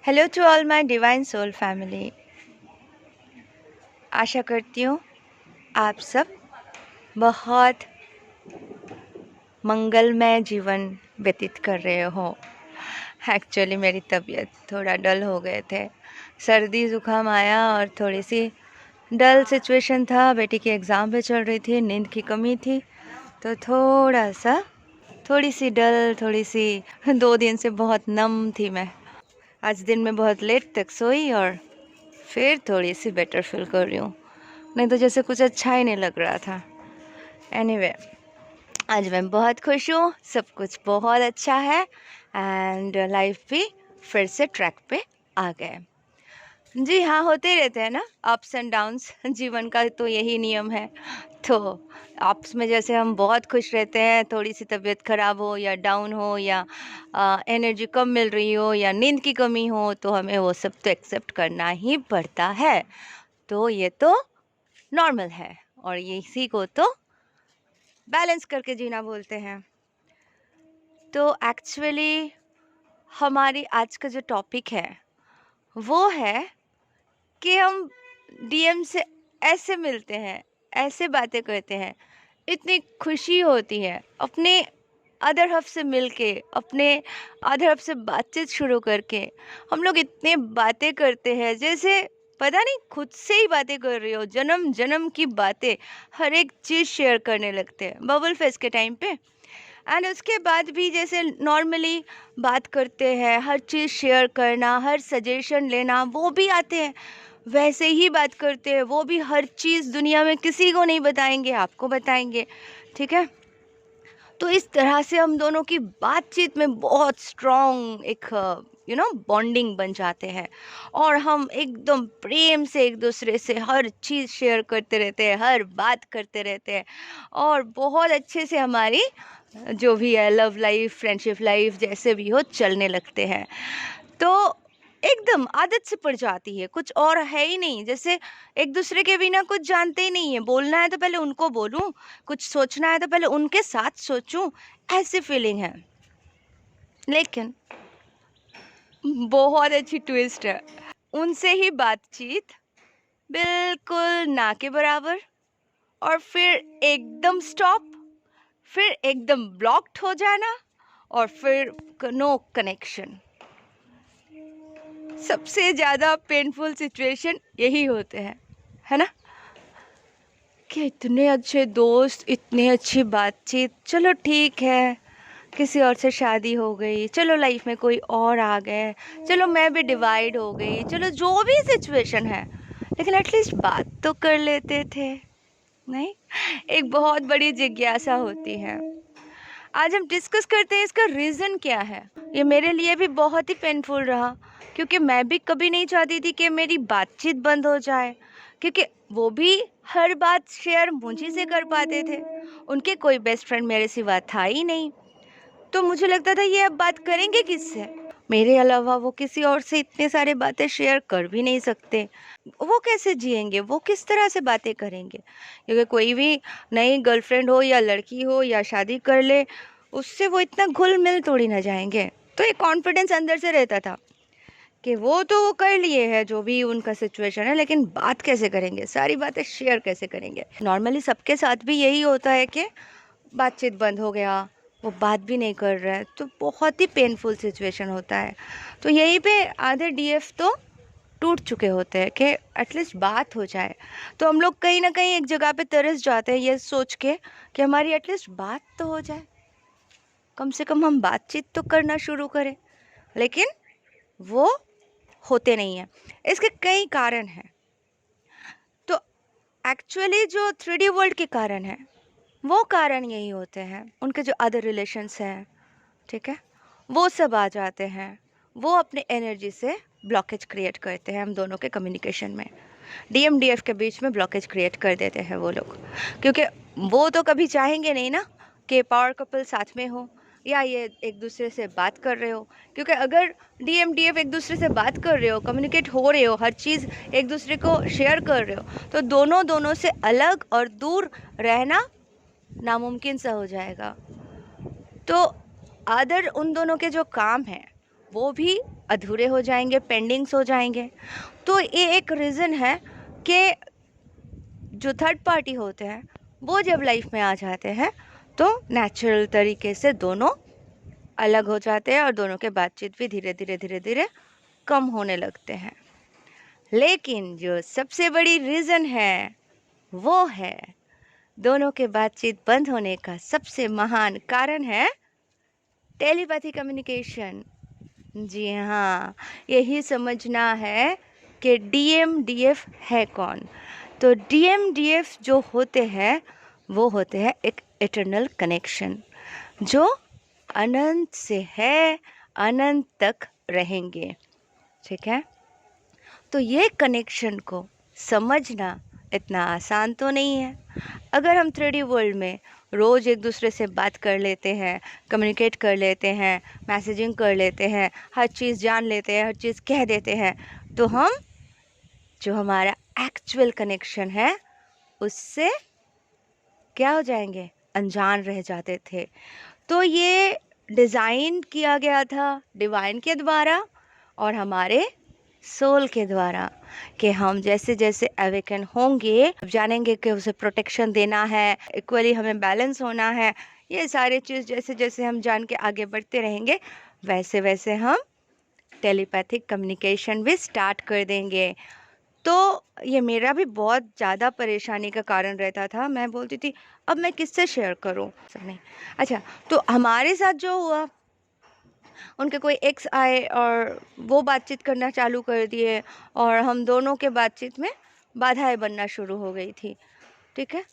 Hello to all my divine soul family. आशा करती हूँ आप सब बहुत मंगलमय जीवन व्यतीत कर रहे हो। एक्चुअली मेरी तबीयत थोड़ा डल हो गए थे, सर्दी ज़ुकाम आया और थोड़ी सी डल सिचुएशन था। बेटी की एग्ज़ाम भी चल रही थी, नींद की कमी थी, तो थोड़ी सी डल, थोड़ी सी 2 दिन से बहुत नम थी मैं। आज दिन में बहुत लेट तक सोई और फिर थोड़ी सी बेटर फील कर रही हूँ, नहीं तो जैसे कुछ अच्छा ही नहीं लग रहा था। एनीवे, आज मैं बहुत खुश हूँ, सब कुछ बहुत अच्छा है एंड लाइफ भी फिर से ट्रैक पे आ गए। जी हाँ, होते रहते हैं ना अप्स एंड डाउन्स, जीवन का तो यही नियम है। तो अप्स में जैसे हम बहुत खुश रहते हैं, थोड़ी सी तबीयत खराब हो या डाउन हो या एनर्जी कम मिल रही हो या नींद की कमी हो, तो हमें वो सब तो एक्सेप्ट करना ही पड़ता है। तो ये तो नॉर्मल है और इसी को तो बैलेंस करके जीना बोलते हैं। तो एक्चुअली हमारी आज का जो टॉपिक है वो है कि हम डीएम से ऐसे मिलते हैं, ऐसे बातें करते हैं, इतनी खुशी होती है अपने अदर हफ से मिलके, अपने अदर हफ से बातचीत शुरू करके। हम लोग इतने बातें करते हैं जैसे पता नहीं खुद से ही बातें कर रही हो, जन्म जन्म की बातें, हर एक चीज़ शेयर करने लगते हैं बबल फेस के टाइम पे। एंड उसके बाद भी जैसे नॉर्मली बात करते हैं, हर चीज़ शेयर करना, हर सजेशन लेना, वो भी आते हैं वैसे ही बात करते हैं। वो भी हर चीज़ दुनिया में किसी को नहीं बताएंगे, आपको बताएंगे, ठीक है। तो इस तरह से हम दोनों की बातचीत में बहुत स्ट्रॉन्ग एक बॉन्डिंग बन जाते हैं और हम एकदम प्रेम से एक दूसरे से हर चीज़ शेयर करते रहते हैं, हर बात करते रहते हैं और बहुत अच्छे से हमारी जो भी है लव लाइफ, फ्रेंडशिप लाइफ, जैसे भी हो चलने लगते हैं। तो एकदम आदत से पड़ जाती है, कुछ और है ही नहीं। जैसे एक दूसरे के बिना कुछ जानते ही नहीं है, बोलना है तो पहले उनको बोलूं, कुछ सोचना है तो पहले उनके साथ सोचूं, ऐसी फीलिंग है। लेकिन बहुत अच्छी ट्विस्ट है, उनसे ही बातचीत बिल्कुल ना के बराबर, और फिर एकदम स्टॉप, फिर एकदम ब्लॉक्ड हो जाना, और फिर नो कनेक्शन। सबसे ज़्यादा पेनफुल सिचुएशन यही होते हैं, है ना, कि इतने अच्छे दोस्त, इतनी अच्छी बातचीत, चलो ठीक है, किसी और से शादी हो गई, चलो लाइफ में कोई और आ गए, चलो मैं भी डिवाइड हो गई, चलो जो भी सिचुएशन है, लेकिन एटलीस्ट बात तो कर लेते थे। नहीं, एक बहुत बड़ी जिज्ञासा होती है। आज हम डिस्कस करते हैं इसका रीज़न क्या है। ये मेरे लिए भी बहुत ही पेनफुल रहा, क्योंकि मैं भी कभी नहीं चाहती थी कि मेरी बातचीत बंद हो जाए, क्योंकि वो भी हर बात शेयर मुझे से कर पाते थे, उनके कोई बेस्ट फ्रेंड मेरे सिवा था ही नहीं। तो मुझे लगता था ये अब बात करेंगे किससे, मेरे अलावा वो किसी और से इतने सारे बातें शेयर कर भी नहीं सकते। वो कैसे जिएंगे, वो किस तरह से बातें करेंगे, क्योंकि कोई भी नई गर्लफ्रेंड हो या लड़की हो या शादी कर ले, उससे वो इतना घुल मिल थोड़ी ना जाएंगे। तो एक कॉन्फिडेंस अंदर से रहता था कि वो तो कर लिए है जो भी उनका सिचुएशन है, लेकिन बात कैसे करेंगे, सारी बातें शेयर कैसे करेंगे। नॉर्मली सबके साथ भी यही होता है कि बातचीत बंद हो गया, वो बात भी नहीं कर रहा है, तो बहुत ही पेनफुल सिचुएशन होता है। तो यहीं पे आधे डीएफ तो टूट चुके होते हैं कि एटलीस्ट बात हो जाए। तो हम लोग कहीं ना कहीं एक जगह पे तरस जाते हैं ये सोच के कि हमारी एटलीस्ट बात तो हो जाए, कम से कम हम बातचीत तो करना शुरू करें, लेकिन वो होते नहीं हैं। इसके कई कारण हैं। तो एक्चुअली जो 3D वर्ल्ड के कारण है, वो कारण यही होते हैं, उनके जो अदर रिलेशंस हैं, ठीक है, वो सब आ जाते हैं। वो अपने एनर्जी से ब्लॉकेज क्रिएट करते हैं हम दोनों के कम्युनिकेशन में। डीएम डीएफ के बीच में ब्लॉकेज क्रिएट कर देते हैं वो लोग, क्योंकि वो तो कभी चाहेंगे नहीं ना कि पावर कपल साथ में हो या ये एक दूसरे से बात कर रहे हो। क्योंकि अगर डीएम डीएफ एक दूसरे से बात कर रहे हो, कम्युनिकेट हो रहे हो, हर चीज़ एक दूसरे को शेयर कर रहे हो, तो दोनों से अलग और दूर रहना नामुमकिन सा हो जाएगा। तो अदर उन दोनों के जो काम हैं वो भी अधूरे हो जाएंगे, पेंडिंग्स हो जाएंगे। तो ये एक रीज़न है कि जो थर्ड पार्टी होते हैं वो जब लाइफ में आ जाते हैं तो नेचुरल तरीके से दोनों अलग हो जाते हैं और दोनों के बातचीत भी धीरे धीरे धीरे धीरे कम होने लगते हैं। लेकिन जो सबसे बड़ी रीज़न है वो है, दोनों के बातचीत बंद होने का सबसे महान कारण है टेलीपैथी कम्युनिकेशन। जी हाँ, यही समझना है कि डीएमडीएफ है कौन। तो डीएमडीएफ जो होते हैं वो होते हैं एक इटर्नल कनेक्शन जो अनंत से है, अनंत तक रहेंगे। ठीक है, तो ये कनेक्शन को समझना इतना आसान तो नहीं है। अगर हम 3D वर्ल्ड में रोज़ एक दूसरे से बात कर लेते हैं, कम्युनिकेट कर लेते हैं, मैसेजिंग कर लेते हैं, हर चीज़ जान लेते हैं, हर चीज़ कह देते हैं, तो हम जो हमारा एक्चुअल कनेक्शन है उससे क्या हो जाएंगे, अनजान रह जाते थे। तो ये डिज़ाइन किया गया था डिवाइन के द्वारा और हमारे सोल के द्वारा कि हम जैसे जैसे अवेकन होंगे जानेंगे कि उसे प्रोटेक्शन देना है, इक्वली हमें बैलेंस होना है। ये सारी चीज़ जैसे जैसे हम जान के आगे बढ़ते रहेंगे वैसे वैसे हम टेलीपैथिक कम्युनिकेशन भी स्टार्ट कर देंगे। तो ये मेरा भी बहुत ज़्यादा परेशानी का कारण रहता था। मैं बोलती थी अब मैं किससे शेयर करूं, सब नहीं। अच्छा, तो हमारे साथ जो हुआ, उनके कोई एक्स आए और वो बातचीत करना चालू कर दिए और हम दोनों के बातचीत में बाधाएं बनना शुरू हो गई थी। ठीक है,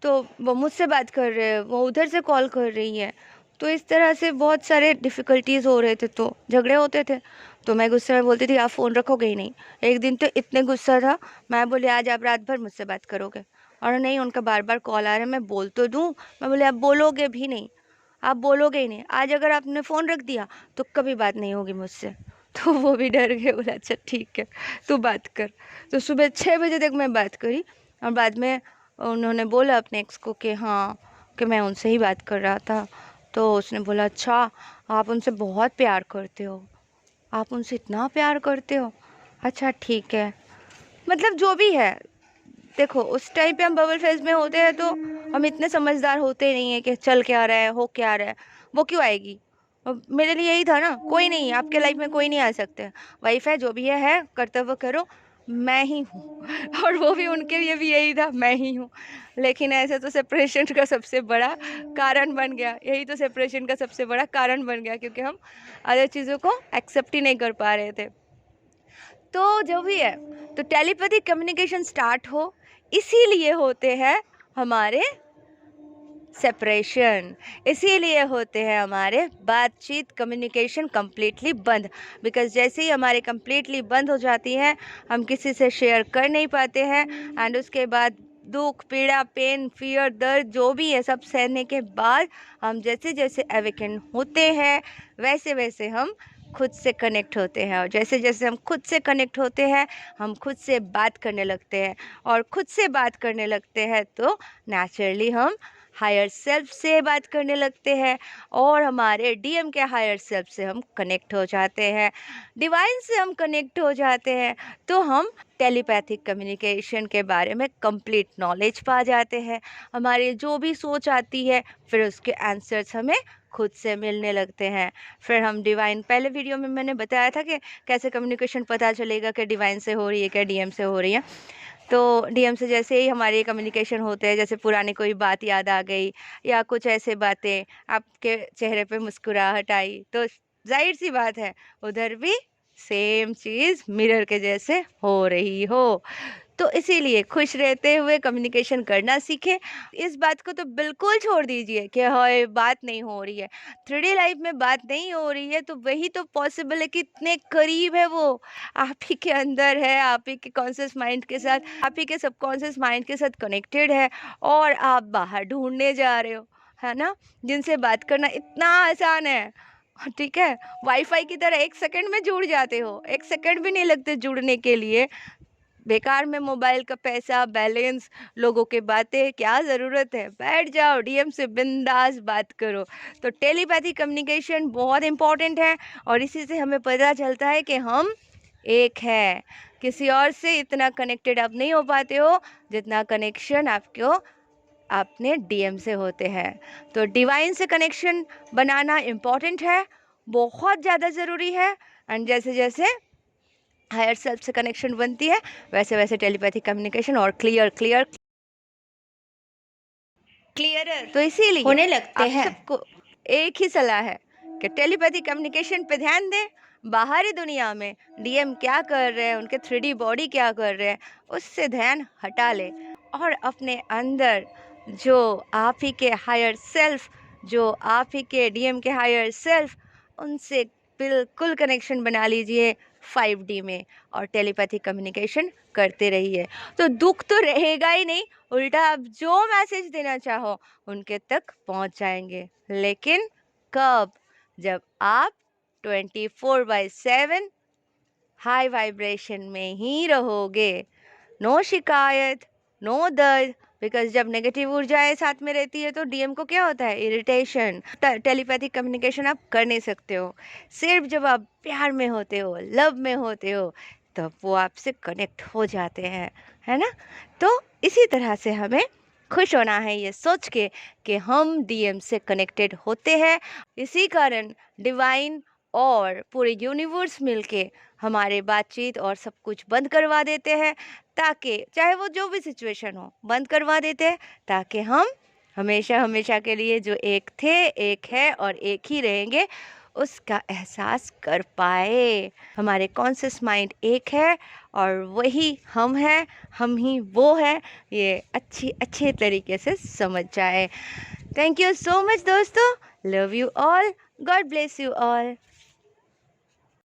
तो वो मुझसे बात कर रहे हैं, वो उधर से कॉल कर रही है, तो इस तरह से बहुत सारे डिफ़िकल्टीज़ हो रहे थे, तो झगड़े होते थे। तो मैं गुस्से में बोलती थी आप फ़ोन रखोगे ही नहीं। एक दिन तो इतने गुस्सा था, मैं बोली आज आप रात भर मुझसे बात करोगे। और नहीं, उनका बार बार कॉल आ रहा है, मैं बोल तो दूँ, मैं बोली आप बोलोगे भी नहीं, आप बोलोगे ही नहीं। आज अगर आपने फ़ोन रख दिया तो कभी बात नहीं होगी मुझसे। तो वो भी डर गए, बोला अच्छा ठीक है तू बात कर। तो सुबह 6 बजे तक मैं बात करी और बाद में उन्होंने बोला अपने एक्स को कि हाँ, कि मैं उनसे ही बात कर रहा था। तो उसने बोला अच्छा आप उनसे बहुत प्यार करते हो, आप उनसे इतना प्यार करते हो, अच्छा ठीक है। मतलब जो भी है, देखो उस टाइम पे हम बबल फेज में होते हैं तो हम इतने समझदार होते नहीं है कि चल क्या रहा है, हो क्या रहा है, वो क्यों आएगी। मेरे लिए यही था ना, कोई नहीं, आपके लाइफ में कोई नहीं आ सकते। वाइफ है, जो भी है कर्तव्य करो, मैं ही हूँ। और वो भी उनके लिए भी यही था, मैं ही हूँ। लेकिन ऐसे तो सेपरेशन का सबसे बड़ा कारण बन गया, यही तो सेपरेशन का सबसे बड़ा कारण बन गया, क्योंकि हम अदर चीज़ों को एक्सेप्ट ही नहीं कर पा रहे थे। तो जो भी है, तो टेलीपैथिक कम्युनिकेशन स्टार्ट हो इसीलिए होते हैं हमारे सेपरेशन, इसीलिए होते हैं हमारे बातचीत कम्युनिकेशन कम्प्लीटली बंद। बिकॉज़ जैसे ही हमारे कम्प्लीटली बंद हो जाती हैं, हम किसी से शेयर कर नहीं पाते हैं एंड उसके बाद दुख, पीड़ा, पेन, फियर, दर्द जो भी है सब सहने के बाद हम जैसे जैसे अवेकन होते हैं वैसे वैसे हम खुद से कनेक्ट होते हैं। और जैसे जैसे हम खुद से कनेक्ट होते हैं हम खुद से बात करने लगते हैं, और खुद से बात करने लगते हैं तो नेचुरली हम हायर सेल्फ से बात करने लगते हैं और हमारे डीएम के हायर सेल्फ से हम कनेक्ट हो जाते हैं, डिवाइन से हम कनेक्ट हो जाते हैं। तो हम टेलीपैथिक कम्युनिकेशन के बारे में कंप्लीट नॉलेज पा जाते हैं। हमारी जो भी सोच आती है फिर उसके आंसर्स हमें खुद से मिलने लगते हैं। फिर हम डिवाइन, पहले वीडियो में मैंने बताया था कि कैसे कम्युनिकेशन पता चलेगा कि डिवाइन से हो रही है क्या डीएम से हो रही है। तो डीएम से जैसे ही हमारे कम्युनिकेशन होते हैं, जैसे पुरानी कोई बात याद आ गई या कुछ ऐसे बातें, आपके चेहरे पे मुस्कुराहट आई, तो जाहिर सी बात है उधर भी सेम चीज़ मिरर के जैसे हो रही हो। तो इसीलिए खुश रहते हुए कम्युनिकेशन करना सीखें। इस बात को तो बिल्कुल छोड़ दीजिए कि हाय बात नहीं हो रही है, 3D लाइफ में बात नहीं हो रही है, तो वही तो पॉसिबल है कि इतने करीब है वो, आप ही के अंदर है, आप ही के कॉन्शियस माइंड के साथ, आप ही के सबकॉन्शियस माइंड के साथ कनेक्टेड है और आप बाहर ढूंढने जा रहे हो, है ना। जिनसे बात करना इतना आसान है, ठीक है, वाईफाई की तरह 1 सेकंड में जुड़ जाते हो, 1 सेकंड भी नहीं लगते जुड़ने के लिए। बेकार में मोबाइल का पैसा, बैलेंस, लोगों के बातें, क्या ज़रूरत है? बैठ जाओ, डीएम से बिंदास बात करो। तो टेलीपैथी कम्युनिकेशन बहुत इम्पोर्टेंट है और इसी से हमें पता चलता है कि हम एक है। किसी और से इतना कनेक्टेड आप नहीं हो पाते हो जितना कनेक्शन आपको अपने डीएम से होते हैं। तो डिवाइन से कनेक्शन बनाना इम्पोर्टेंट है, बहुत ज़्यादा ज़रूरी है। एंड जैसे जैसे हायर सेल्फ से कनेक्शन बनती है वैसे वैसे टेलीपैथिक कम्युनिकेशन और क्लियर तो इसीलिए होने लगते आप हैं। सबको एक ही सलाह है कि टेलीपैथिक कम्युनिकेशन पे ध्यान दें। बाहरी दुनिया में डीएम क्या कर रहे हैं, उनके 3D बॉडी क्या कर रहे हैं, उससे ध्यान हटा ले और अपने अंदर जो आप ही के हायर सेल्फ, जो आप ही के डीएम के हायर सेल्फ, उनसे बिल्कुल कनेक्शन बना लीजिए 5D में और टेलीपैथिक कम्युनिकेशन करते रहिए। तो दुख तो रहेगा ही नहीं, उल्टा आप जो मैसेज देना चाहो उनके तक पहुंच जाएंगे। लेकिन कब? जब आप 24/7 हाई वाइब्रेशन में ही रहोगे। नो शिकायत, नो दर्द, बिकॉज जब नेगेटिव ऊर्जाएं साथ में रहती है तो डीएम को क्या होता है? इरिटेशन। टेलीपैथिक कम्युनिकेशन आप कर नहीं सकते हो। सिर्फ जब आप प्यार में होते हो, लव में होते हो, तब वो आपसे कनेक्ट हो जाते हैं, है ना? तो इसी तरह से हमें खुश होना है ये सोच के कि हम डीएम से कनेक्टेड होते हैं। इसी कारण डिवाइन और पूरे यूनिवर्स मिलके हमारे बातचीत और सब कुछ बंद करवा देते हैं, ताकि चाहे वो जो भी सिचुएशन हो बंद करवा देते हैं, ताकि हम हमेशा हमेशा के लिए जो एक थे, एक है और एक ही रहेंगे, उसका एहसास कर पाए। हमारे कॉन्शियस माइंड एक है और वही हम हैं, हम ही वो है, ये अच्छे तरीके से समझ जाए। थैंक यू सो मच दोस्तों, love you all, God bless you all.